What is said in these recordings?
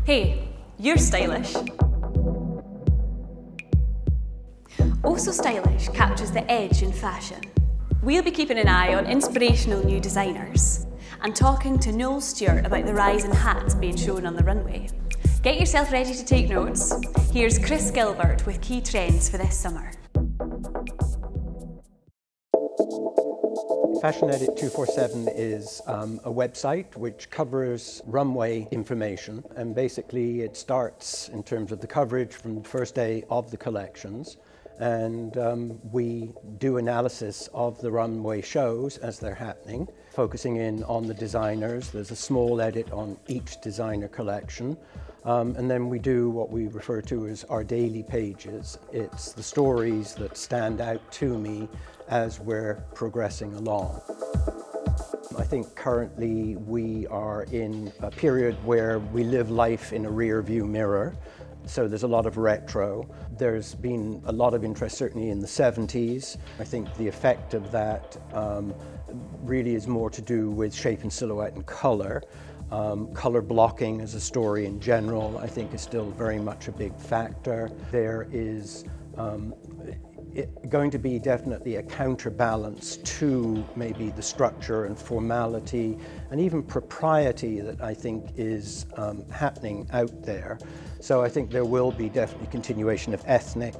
Hey, you're stylish. Oh So Stylish captures the edge in fashion. We'll be keeping an eye on inspirational new designers and talking to Noel Stewart about the rise in hats being shown on the runway. Get yourself ready to take notes. Here's Chris Gilbert with key trends for this summer. Fashion Edit 247 is a website which covers runway information, and basically it starts in terms of the coverage from the first day of the collections, and we do analysis of the runway shows as they're happening, focusing in on the designers. There's a small edit on each designer collection. And then we do what we refer to as our daily pages. It's the stories that stand out to me as we're progressing along. I think currently we are in a period where we live life in a rear view mirror. So there's a lot of retro. There's been a lot of interest certainly in the 70s. I think the effect of that really is more to do with shape and silhouette and color. Color blocking as a story in general, I think, is still very much a big factor. There is going to be definitely a counterbalance to maybe the structure and formality and even propriety that I think is happening out there. So I think there will be definitely continuation of ethnic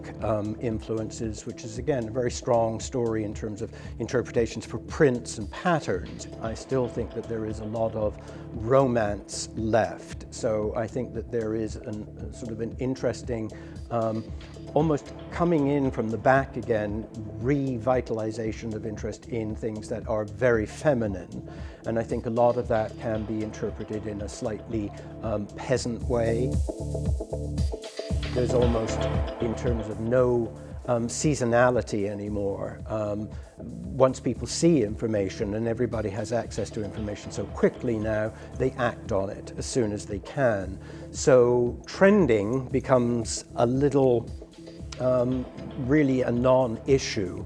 influences, which is again a very strong story in terms of interpretations for prints and patterns. I still think that there is a lot of romance left. So I think that there is sort of an interesting almost coming in from the back again, revitalization of interest in things that are very feminine. And I think a lot of that can be interpreted in a slightly peasant way. There's almost, in terms of no seasonality anymore. Once people see information, and everybody has access to information so quickly now, they act on it as soon as they can. So trending becomes a little really a non-issue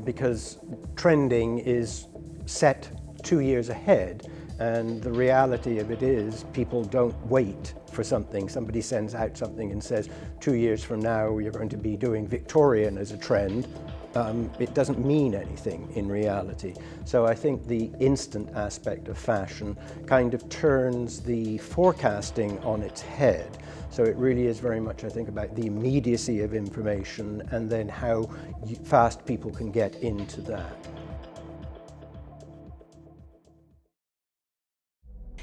because trending is set 2 years ahead, and the reality of it is people don't wait for something. Somebody sends out something and says 2 years from now you're going to be doing Victorian as a trend. It doesn't mean anything in reality. So I think the instant aspect of fashion kind of turns the forecasting on its head. So it really is very much, I think, about the immediacy of information and then how fast people can get into that.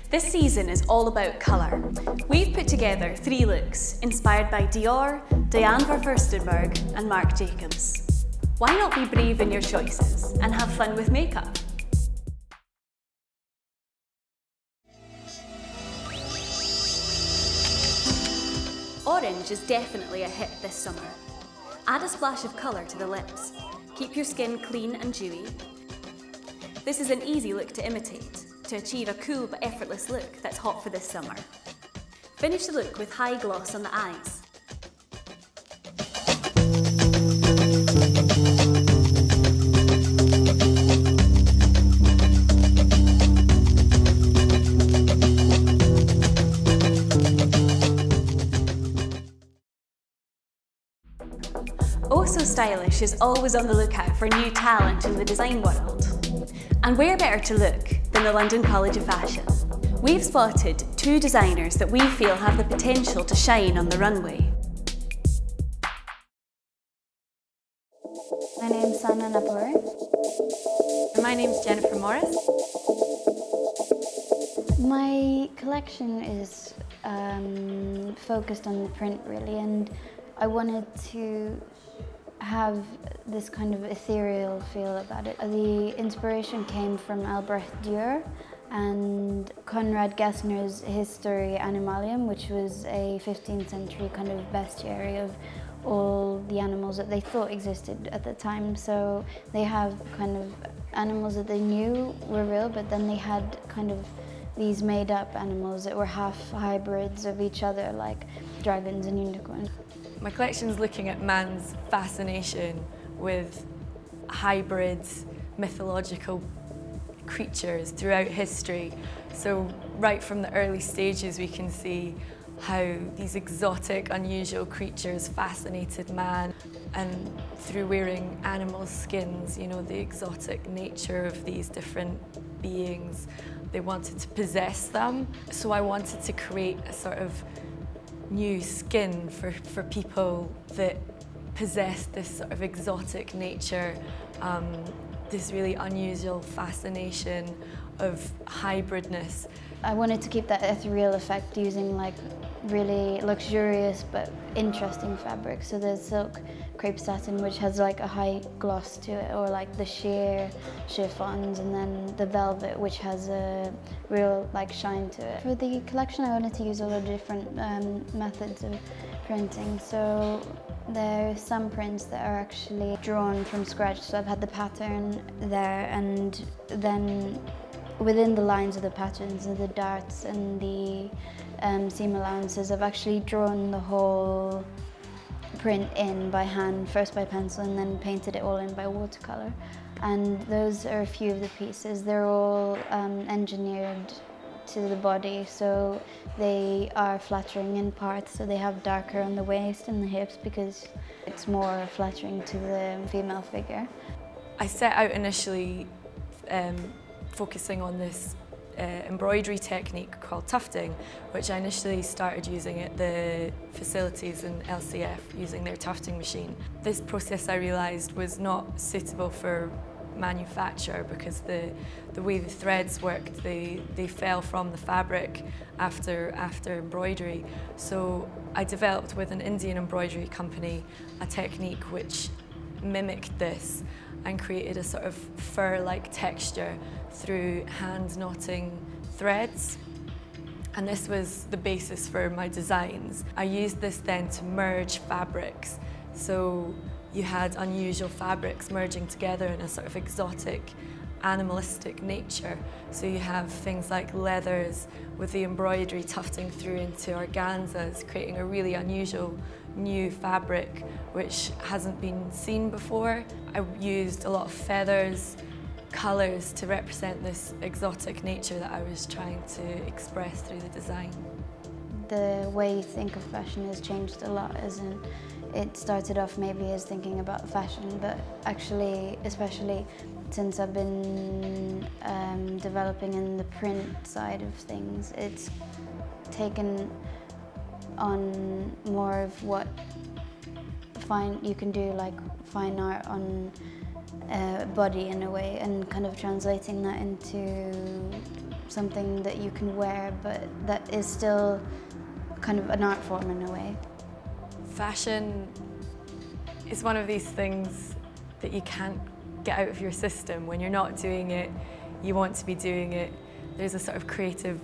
This season is all about colour. We've put together 3 looks inspired by Dior, Diane van Furstenberg and Marc Jacobs. Why not be brave in your choices and have fun with makeup? Orange is definitely a hit this summer. Add a splash of colour to the lips. Keep your skin clean and dewy. This is an easy look to imitate, to achieve a cool but effortless look that's hot for this summer. Finish the look with high gloss on the eyes. Oh So Stylish is always on the lookout for new talent in the design world. And where better to look than the London College of Fashion? We've spotted 2 designers that we feel have the potential to shine on the runway. My name's Sana Napur. My name's Jennifer Morris. My collection is focused on the print really, and I wanted to have this kind of ethereal feel about it. The inspiration came from Albrecht Dürer and Conrad Gessner's History Animalium, which was a 15th century kind of bestiary of all the animals that they thought existed at the time. So they have kind of animals that they knew were real, but then they had kind of these made-up animals that were half hybrids of each other, like dragons and unicorns. My collection's looking at man's fascination with hybrids, mythological creatures throughout history. So right from the early stages we can see how these exotic, unusual creatures fascinated man, and through wearing animal skins, you know, the exotic nature of these different beings, they wanted to possess them. So I wanted to create a sort of new skin for people that possess this sort of exotic nature, this really unusual fascination of hybridness. I wanted to keep that ethereal effect using like really luxurious but interesting fabric. So there's silk crepe satin, which has like a high gloss to it, or like the sheer chiffons, and then the velvet, which has a real like shine to it. For the collection, I wanted to use a lot of different methods of printing. So there's some prints that are actually drawn from scratch. So I've had the pattern there, and then within the lines of the patterns and the darts and the seam allowances, I've actually drawn the whole print in by hand, first by pencil and then painted it all in by watercolour. And those are a few of the pieces. They're all engineered to the body, so they are flattering in parts, so they have darker on the waist and the hips because it's more flattering to the female figure. I set out initially focusing on this embroidery technique called tufting, which I initially started using at the facilities in LCF, using their tufting machine. This process, I realised, was not suitable for manufacture because the way the threads worked, they fell from the fabric after embroidery. So I developed with an Indian embroidery company a technique which mimicked this and created a sort of fur-like texture through hand knotting threads. And this was the basis for my designs. I used this then to merge fabrics. So you had unusual fabrics merging together in a sort of exotic, animalistic nature. So you have things like leathers with the embroidery tufting through into organzas, creating a really unusual new fabric which hasn't been seen before. I used a lot of feathers, colours to represent this exotic nature that I was trying to express through the design. The way you think of fashion has changed a lot, isn't it? Started off maybe as thinking about fashion, but actually, especially since I've been developing in the print side of things, it's taken on more of what you can do, like fine art on body in a way, and kind of translating that into something that you can wear, but that is still kind of an art form in a way. Fashion is one of these things that you can't get out of your system. When you're not doing it, you want to be doing it. There's a sort of creative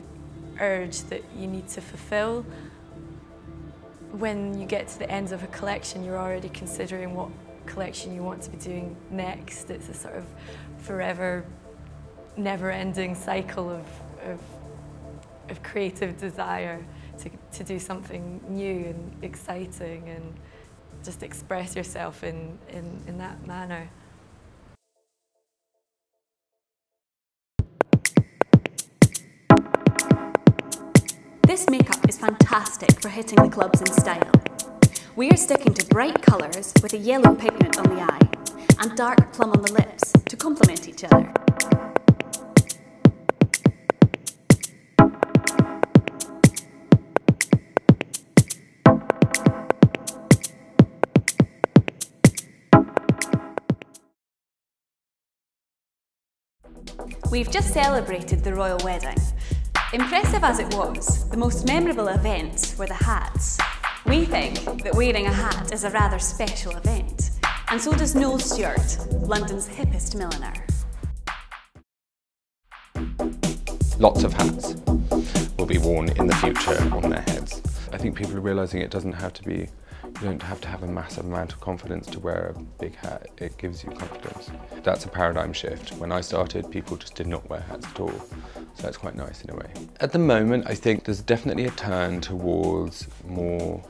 urge that you need to fulfill. When you get to the end of a collection, you're already considering what collection you want to be doing next. It's a sort of forever, never-ending cycle of creative desire to do something new and exciting and just express yourself in that manner. This makeup is fantastic for hitting the clubs in style. We are sticking to bright colours with a yellow pigment on the eye and dark plum on the lips to complement each other. We've just celebrated the royal wedding. Impressive as it was, the most memorable events were the hats. We think that wearing a hat is a rather special event, and so does Noel Stewart, London's hippest milliner. Lots of hats will be worn in the future on their heads. I think people are realising it doesn't have to be, you don't have to have a massive amount of confidence to wear a big hat. It gives you confidence. That's a paradigm shift. When I started, people just did not wear hats at all. So that's quite nice in a way. At the moment, I think there's definitely a turn towards more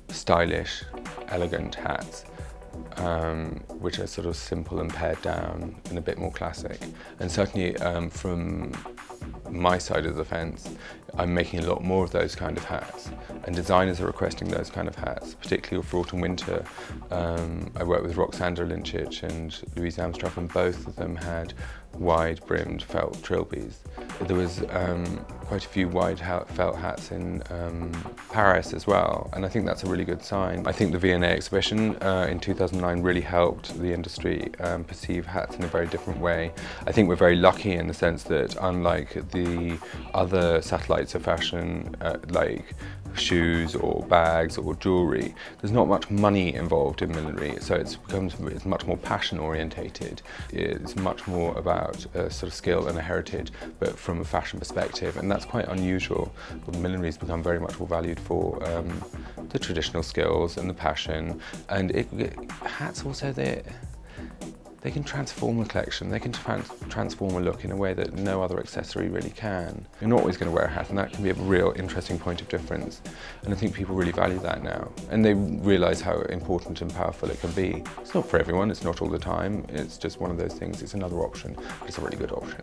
stylish, elegant hats, which are sort of simple and pared down and a bit more classic. And certainly from my side of the fence, I'm making a lot more of those kind of hats, and designers are requesting those kind of hats, particularly for autumn winter. I worked with Roxandra Lynchich and Louise Amstrop, and both of them had wide-brimmed felt trilbies. There was quite a few wide felt hats in Paris as well, and I think that's a really good sign. I think the V&A exhibition in 2009 really helped the industry perceive hats in a very different way. I think we're very lucky in the sense that, unlike the other satellites of fashion, like shoes or bags or jewellery, there's not much money involved in millinery, so it's much more passion orientated. It's much more about a sort of skill and a heritage, but from a fashion perspective, and that's quite unusual. Millinery has become very much more valued for the traditional skills and the passion, and hats also, they can transform a collection, they can transform a look in a way that no other accessory really can. You're not always going to wear a hat, and that can be a real interesting point of difference. And I think people really value that now. And they realise how important and powerful it can be. It's not for everyone, it's not all the time, it's just one of those things, it's another option, but it's a really good option.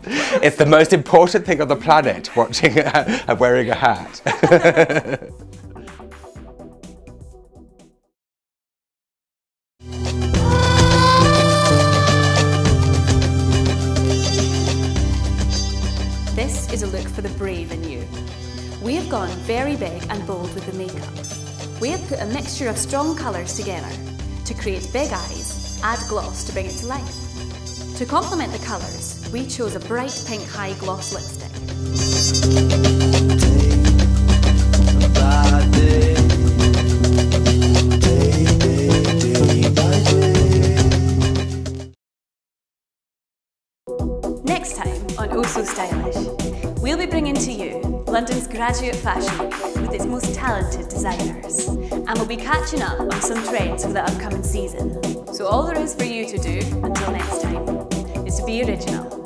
It's the most important thing on the planet, wearing a hat. This is a look for the brave in you. We have gone very big and bold with the makeup. We have put a mixture of strong colours together to create big eyes, add gloss to bring it to life. To complement the colours, we chose a bright pink high gloss lipstick. Next time on Oh So Stylish, we'll be bringing to you London's graduate fashion week with its most talented designers. And we'll be catching up on some trends for the upcoming season. So all there is for you to do until next time is to be original.